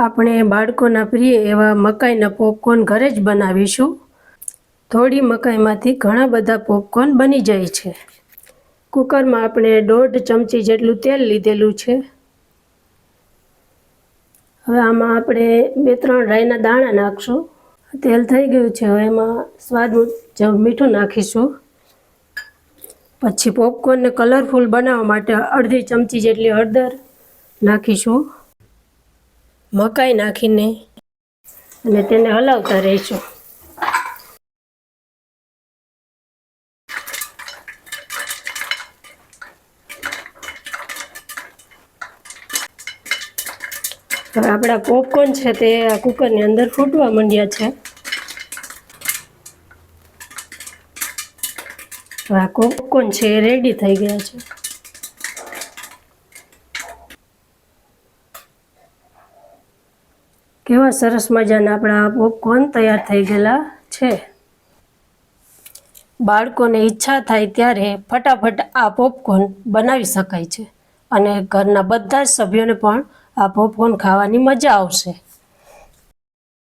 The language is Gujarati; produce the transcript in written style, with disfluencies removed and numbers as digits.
આપણે બાળકોના પ્રિય એવા મકાઈના પોપકોર્ન ઘરે જ બનાવીશું. થોડી મકાઈમાંથી ઘણા બધા પોપકોર્ન બની જાય છે. કુકરમાં આપણે 1.5 ચમચી જેટલું તેલ લીધેલું છે. હવે આમાં આપણે 2-3 રાઈના દાણા નાખશું. તેલ થઈ ગયું છે. હવે એમાં સ્વાદ મુજબ મીઠું નાખીશું. પછી પોપકોર્નને કલરફુલ બનાવવા માટે 1/2 ચમચી જેટલી હળદર નાખીશું. મકાઈ નાખીને અને તેને હલાવતા રહીશું. હવે આપણા પોપકોર્ન છે તે આ કુકરની અંદર ફૂટવા માંડ્યા છે. આ પોપકોર્ન છે એ રેડી થઈ ગયા છે. કેવા સરસ મજાના આપણા પોપકોર્ન તૈયાર થઈ ગયેલા છે. બાળકોને ઈચ્છા થાય ત્યારે ફટાફટ આ પોપકોર્ન બનાવી શકાય છે અને ઘરના બધા જ સભ્યોને પણ આ પોપકોર્ન ખાવાની મજા આવશે.